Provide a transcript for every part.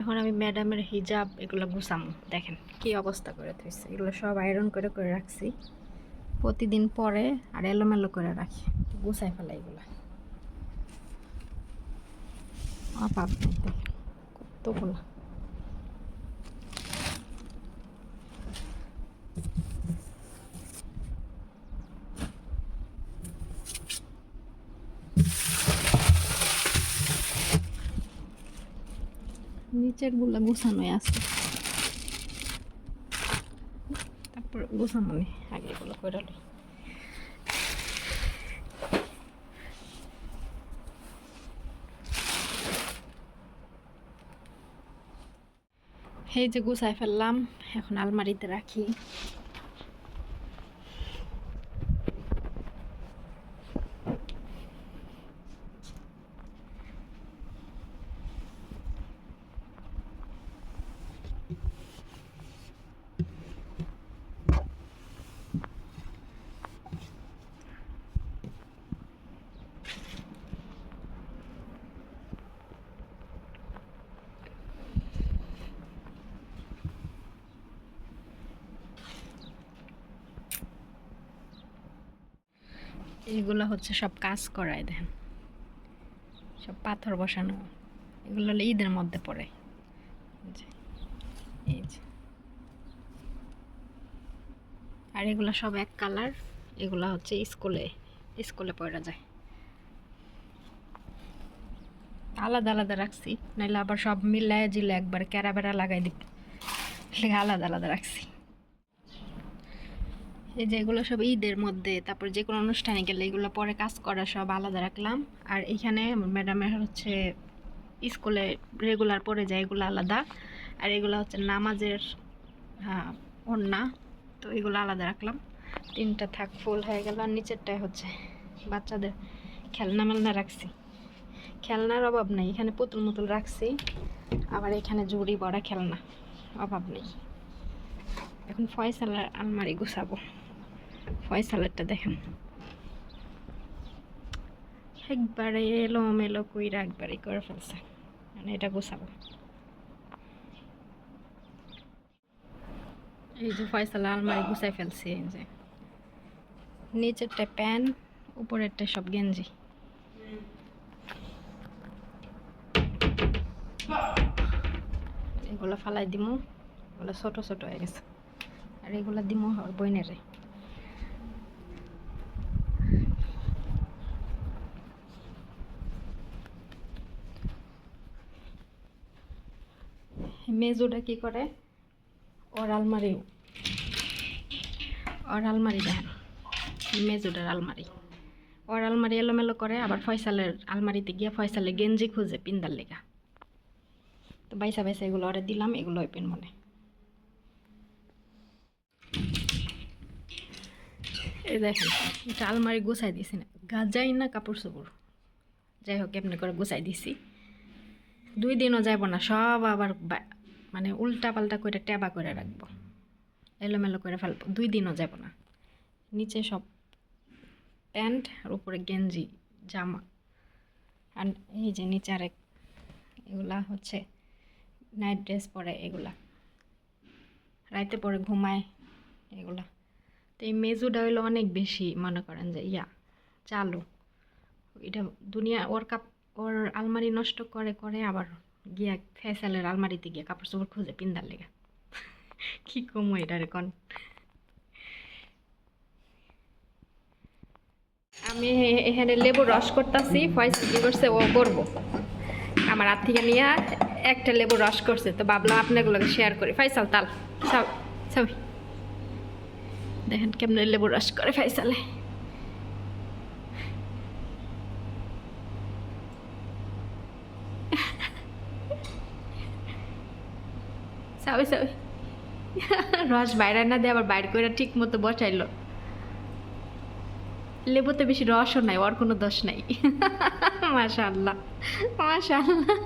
এখন আমি ম্যাডামের হিজাব এগুলো গুছামো। দেখেন কি অবস্থা করে থইছে, এগুলো সব আয়রন করে করে রাখছি, প্রতিদিন পরে আর এলোমেলো করে রাখি, গুছাই ফেলাই এগুলো। অভাব নেই, দেখেন কতগুলো। নিচের গুলা গুছানোই আছে, তারপর গুছানো নেই, আগে এগুলো করে লই। এই যে গুছাই ফেললাম, এখন আলমারিতে রাখি। এগুলো হচ্ছে সব কাজ করায়, দেখেন সব পাথর বসানো, এগুলো হলো ঈদের মধ্যে পড়ে। এই যে, আর এগুলো সব এক কালার, এগুলো হচ্ছে স্কুলে স্কুলে পড়া যায়। আলাদা আলাদা রাখছি, নাইলে আবার সব মিলায় জিলে একবার ক্যারা বেড়া লাগাই দিবে, আলাদা আলাদা রাখছি। এই যে এগুলো সব ঈদের মধ্যে, তারপর যে কোনো অনুষ্ঠানে গেলে এগুলো পরে কাজ করা সব আলাদা রাখলাম। আর এখানে ম্যাডামের হচ্ছে স্কুলে রেগুলার পরে যায়, এগুলো আলাদা। আর এগুলো হচ্ছে নামাজের, হ্যাঁ, ওড়না, তো এগুলো আলাদা রাখলাম। তিনটা থাক, ফুল হয়ে গেল। আর নিচেরটায় হচ্ছে বাচ্চাদের খেলনা মেলনা রাখছি, খেলনার অভাব নেই এখানে, পুতুল মুতুল রাখছি। আবার এখানে ঝুড়ি ভরা খেলনা, অভাব নেই। এখন ফয়সালের আলমারি গুছাবো। ফয়সালেরটা দেখেন একবারে এলোমেলো কইরা একবারে করে ফেলছে, মানে এটা গুছাবো। এই যে ফয়সালের আলমারি গুছাই ফেলছি। এই যে নিচেরটা প্যান্ট, উপরেরটা সব গেঞ্জি। এগুলো ফালাই দিমু, এগুলো ছোট ছোট হয়ে গেছে। আর এগুলো দিমু আর বইনেরে। মেজুটা কি করে, ওর আলমারি দেখেন, মেজুটার আলমারি, ওর আলমারি এলোমেলো করে। আবার ফয়সালের আলমারিতে গিয়ে ফয়সালের গেঞ্জি খুঁজে পিন্দার লেগা, তো বাইসা বাইসা এগুলো ওরে দিলাম, এগুলো ওই মনে। এই দেখেন এটা আলমারি গুছাই দিছি না, গাজাই না কাপড় চোপড়, যাই হোক এমনি করে গুছাই দিছি। 2 দিনও যাব না, সব আবার মানে উল্টা পাল্টা করে ট্যাবা করে রাখবো, এলোমেলো করে ফেলবো, 2 দিনও যাব না। নিচে সব প্যান্ট আর উপরে গেঞ্জি জামা। আর এই যে নিচে আরেক, এগুলা হচ্ছে নাইট ড্রেস পরে, এগুলা রাইতে পরে ঘুমায় এগুলা। তো এই মেজুটা হইলো অনেক বেশি, মনে করেন যে চালু, এটা দুনিয়া ওর আলমারি নষ্ট করে করে আবার গিয়া ফেসালের আলমারিতে গিয়া কাপড় চোপড় খুঁজে পিন্দার লেগে। কি কমো এটা রে কন। আমি এখানে লেবু রস করতেছি, ফয়সাল কি করছে ও করবো, আমার হাত থেকে নিয়ে একটা লেবু রস করছে, তো ভাবলাম আপনাগুলোকে শেয়ার করি। ফয়সাল তাল সব সবই দেখেন কেমনে লেবু রস করে ফয়সালে। সবই সবই রস বাইরে না দিয়ে আবার বাইর করে ঠিক মতো বসাইলো। লেবুতে বেশি রসও নাই, ওর কোনো দোষ নাই। মাশাআল্লাহ মাশাআল্লাহ,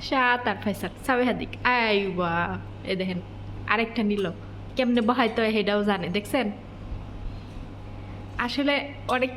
সাত আর ফয়সাল সবাই হাদিক আইবা। এই দেখেন আরেকটা নিল, কেমনে বহাইতে হয় সেটাও জানে, দেখছেন। আসলে অনেক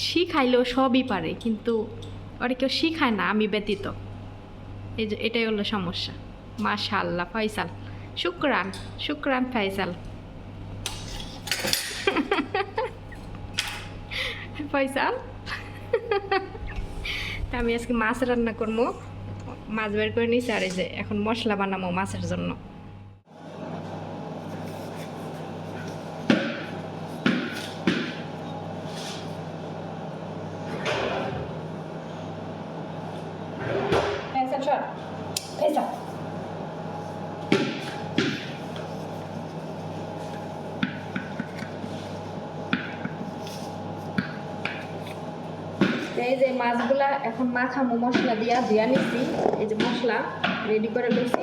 শিখাইলেও সবই পারে, কিন্তু ওরা কেউ শিখায় না আমি ব্যতীত। এই যে এটাই হলো সমস্যা। মাশাআল্লাহ ফয়সাল, শুকরান শুকরান ফয়সাল। ফয়সাল আমি আজকে মাছ রান্না করবো, মাছ বের করে নিয়েছি। আর এই যে এখন মশলা বানাবো মাছের জন্য। এই যে মাছগুলা এখন মাখামো মশলা দিয়া ধুয়া নিচ্ছি। এই যে মশলা রেডি করে লইছি।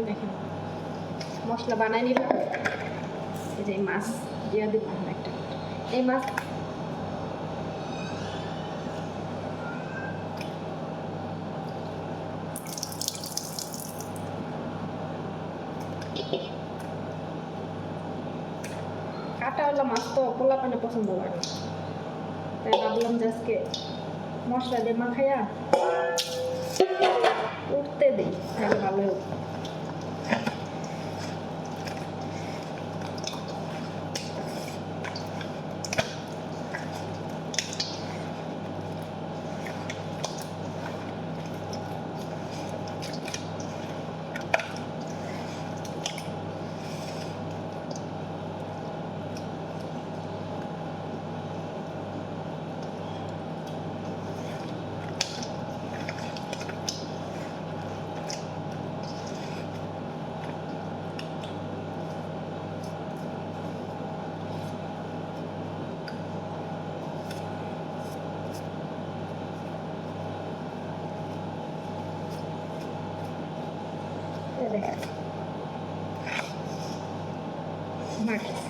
দেখেন মশলা বানাই নিলাম। এই যে মাছ দিয়া দিব একটা। এই মাছ কাটাওয়ালা মাছ তো পোলাপানে পছন্দ লাগে, তাই ভাবলাম যে আজকে মশলা দিয়ে মাখাইয়া উঠতে দিই, তাহলে ভালো হোক। দেখেন মাখিস।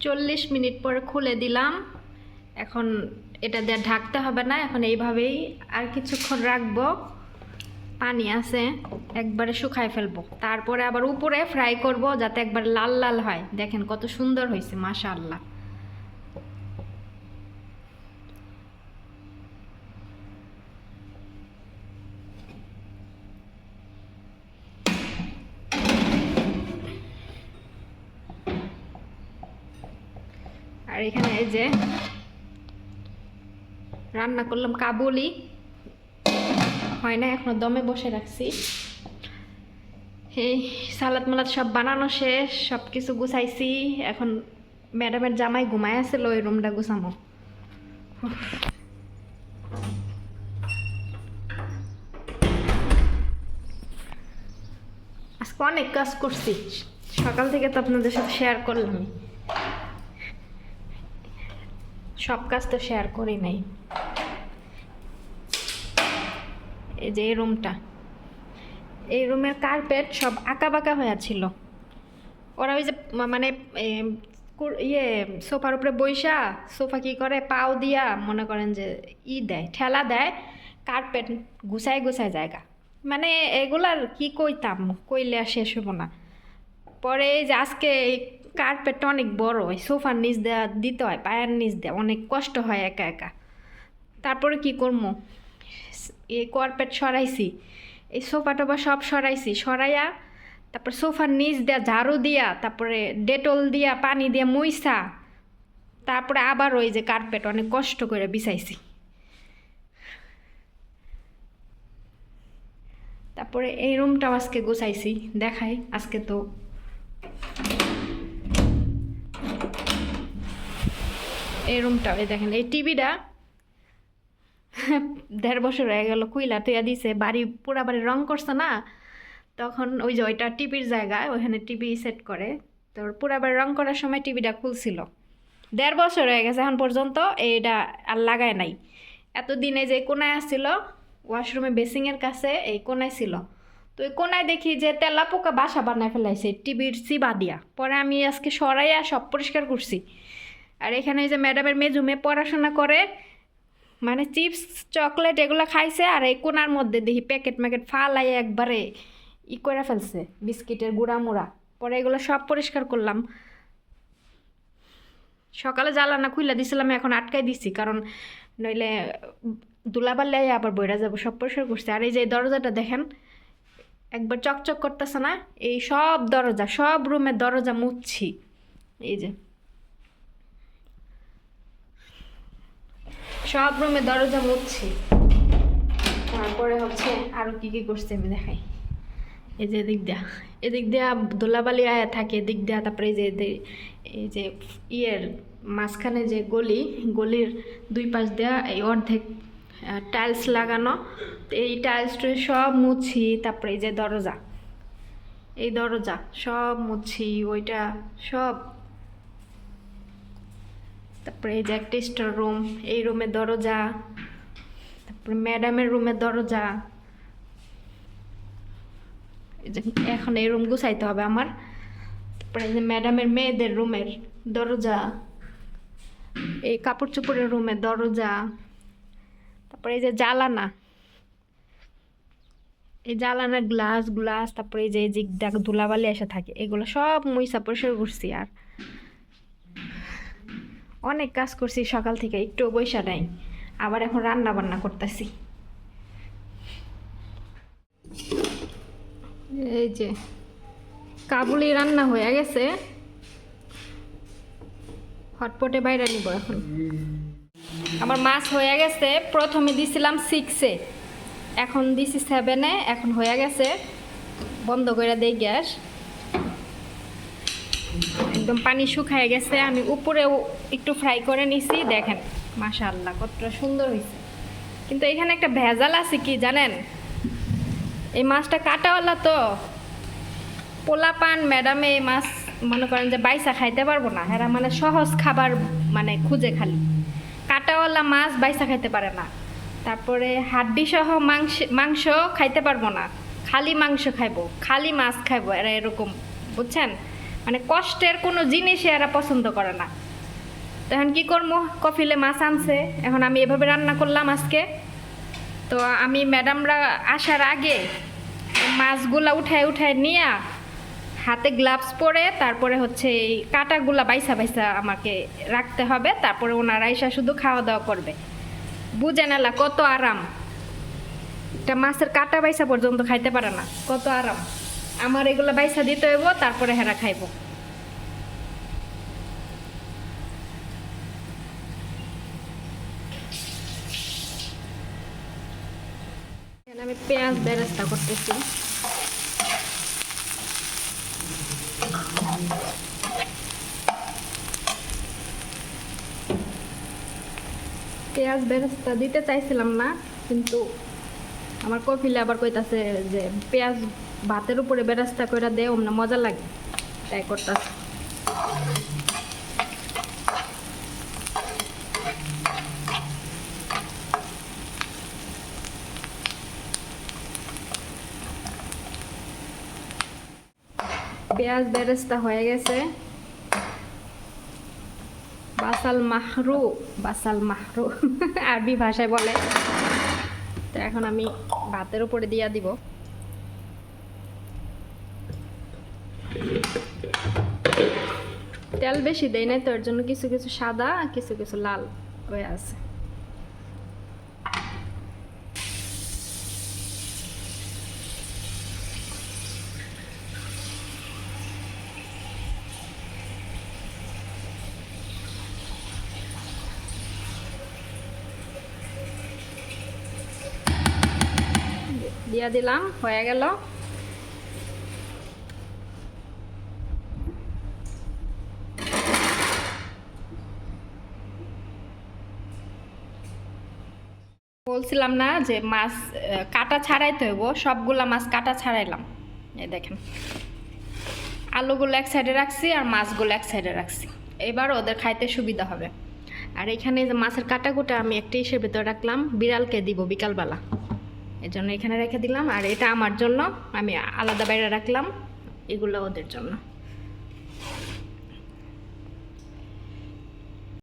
40 মিনিট পরে খুলে দিলাম। এখন এটা দিয়ে ঢাকতে হবে না, এখন এইভাবেই আর কিছুক্ষণ রাখবো। পানি আছে, একবারে শুকায় ফেলবো, তারপরে আবার উপরে ফ্রাই করব যাতে একবার লাল লাল হয়। দেখেন কত সুন্দর হয়েছে, মাশাআল্লাহ। আর এখানে এই যে রান্না করলাম কাবুলি, হয় না এখনো দমে বসে রাখছি। এই সালাদ মালাদ সব বানানো শেষ, সব কিছু গুছাইছি। এখন ম্যাডামের জামাই ঘুমায় আছিল, ওই রুমটা গুছামো। আজকে অনেক কাজ করছি, সকাল থেকে তো আপনাদের সাথে শেয়ার করলাম, সব কাজ তো শেয়ার করি নাই। এই যে এই রুমটা, এই রুমের কার্পেট সব আঁকা বাঁকা হয়ে ছিল। ওরা ওই যে মানে ইয়ে সোফার উপরে বইসা, সোফা কি করে পাও দিয়া মনে করেন যে দেয়, ঠেলা দেয়, কার্পেট গুছায় গুছায় জায়গা। মানে এগুলার কি কইতাম, কইলে আর শেষ হবো না। পরে এই যে আজকে এই কার্পেটটা অনেক বড়, ওই সোফার নিচ দেওয়া দিতে হয়, পায়ের নিচ দেওয়া অনেক কষ্ট হয় একা একা। তারপরে কি করবো, এই কার্পেট সরাইছি, এই সোফা টোফা সব সরাইছি, সরাইয়া তারপর সোফার নিচ দিয়া ঝাড়ু দিয়া, তারপরে ডেটল দিয়া পানি দিয়ে মুইসা, তারপরে আবার ওই যে কার্পেট অনেক কষ্ট করে বিছাইছি। তারপরে এই রুমটাও আজকে গুছাইছি, দেখাই। আজকে তো এই রুমটাও, এই দেখেন এই টিভিটা 1.5 বছর হয়ে গেল কুইলা তুইয়া দিছে, বাড়ি পুরা বাড়ি রং করছে না, তখন ওই যে ওইটা টিভির জায়গায়, ওইখানে টিভি সেট করে, তো পুরা বাড়ি রং করার সময় টিভিটা খুলছিল। 1.5 বছর হয়ে গেছে এখন পর্যন্ত এইটা আর লাগায় নাই। এতদিন এই যে কোনায় আসছিল, ওয়াশরুমে বেসিংয়ের কাছে এই কোনায় ছিল, তো ওই কোনায় দেখি যে তেলা পোকা বাসা বানায় ফেলাইছে টিভির চিবা দিয়া। পরে আমি আজকে সরাইয়া সব পরিষ্কার করছি। আর এখানে এই যে ম্যাডামের মেজুমে পড়াশোনা করে, মানে চিপস চকলেট এগুলো খাইছে, আর এই কোনার মধ্যে দেখি প্যাকেট ম্যাকেট ফালাই একবারে করে ফেলছে, বিস্কিটের গুঁড়া মুড়া। পরে এগুলো সব পরিষ্কার করলাম। সকালে জ্বালানা খুলে দিছিলাম, এখন আটকাই দিছি, কারণ নইলে দুলাবাল্লে আবার বইরা যাবো। সব পরিষ্কার করছে। আর এই যে দরজাটা দেখেন একবার চকচক করতেছে না, এই সব দরজা, সব রুমের দরজা মুছছি। এই যে সব রুমে দরজা মুছছি। তারপরে হচ্ছে আরো কি কি করছে আমি দেখাই। এই যে এদিক দিয়া দোলাবালি আয়া থাকে, এদিক দিয়া। তারপরে এই যে ইয়ের মাঝখানে যে গলির 2 পাশ দেওয়া এই অর্ধেক টাইলস লাগানো, এই টাইলসটা সব মুছি। তারপরে এই যে এই দরজা সব মুছি, ওইটা সব। তারপরে এই যে একটা স্টোর রুম, এই রুমের দরজা, তারপরে ম্যাডামের রুমের দরজা। এই যে এখন এই রুম গুছাইতে হবে আমার। তারপরে এই যে ম্যাডামের মেয়েদের রুমের দরজা, এই কাপড় চোপড়ের রুমের দরজা। তারপরে এই যে জ্বালানা, এই জ্বালানার গ্লাস। তারপরে এই যে জিগদাগ ধুলাবালি এসে থাকে, এগুলো সব মুইসা পরিষ্কার করছি। আর অনেক কাজ করছি সকাল থেকে, একটু বৈশা নাই। আবার এখন রান্না বান্না করতেছি। এই যে কাবুলি রান্না হয়ে গেছে, হটপটে বাইরে নিব এখন। আমার মাছ হয়ে গেছে, প্রথমে দিছিলাম 6-এ, এখন দিছি 7-এ, এখন হয়ে গেছে। বন্ধ করে দেই গ্যাস, একদম পানি শুকায় গেছে। আমি উপরেও একটু ফ্রাই করে নিছি, দেখেন মাশাআল্লাহ কতটা সুন্দর হয়েছে। কিন্তু এখানে একটা ভেজাল আছে, কি জানেন? এই মাছটা কাটাওয়ালা তো, পোলাপান ম্যাডামে এই মাছ মনে করেন যে বাইসা খাইতে পারবো না। এরা মানে সহজ খাবার মানে খুঁজে, খালি কাটাওয়ালা মাছ বাইসা খাইতে পারে না। তারপরে হাড্ডি সহ মাংস খাইতে পারবো না, খালি মাংস খাইবো, খালি মাছ খাইবো এরা, এরকম বুঝছেন? মানে কষ্টের কোনো জিনিসই এরা পছন্দ করে না। তো এখন কী করবো, কফিলে মাছ আনছে, এখন আমি এভাবে রান্না করলাম আজকে। তো আমি ম্যাডামরা আসার আগে মাছগুলা উঠায় নিয়ে হাতে গ্লাভস পরে তারপরে হচ্ছে এই কাঁটাগুলা বাইসা বাইসা আমাকে রাখতে হবে, তারপরে ওনারা এসে শুধু খাওয়া দাওয়া করবে। বুঝে নালা কত আরাম, একটা মাছের কাঁটা বাইসা পর্যন্ত খাইতে পারে না, কত আরাম। আমার এগুলো বাইসা দিতে হইব, তারপরে হেরা খাইব। আমি পেঁয়াজ বেরেস্তা করতেছি। পেঁয়াজ বেরেস্তা দিতে চাইছিলাম না, কিন্তু আমার কফিলে আবার কইতাছে যে পেঁয়াজ ভাতের উপরে বেরেস্তা করে দে, ওমনা মজা লাগে, তাই করতেছে। পেঁয়াজ বেরেস্তা হয়ে গেছে। বাসাল মাহরু আরবি ভাষায় বলে। তো এখন আমি ভাতের উপরে দিয়া দিব। তেল বেশি দেয় নাই, তো এর জন্য কিছু কিছু সাদা কিছু কিছু লাল হয়ে আছে। দিয়া দিলাম, হয়ে গেল। বলছিলাম না যে মাছ কাটা ছাড়াইতে হইব, সবগুলা মাছ কাটা ছাড়াইলাম। এই দেখেন, আলুগুলো এক সাইডে রাখছি আর মাছগুলো এক সাইডে রাখছি, এবার ওদের খাইতে সুবিধা হবে। আর এখানে যে মাছের কাটাকুটা আমি একটা ইসের ভিতরে রাখলাম, বিড়ালকে দিব বিকালবেলা, এই জন্য এখানে রেখে দিলাম। আর এটা আমার জন্য, আমি আলাদা বাইরে রাখলাম, এগুলো ওদের জন্য।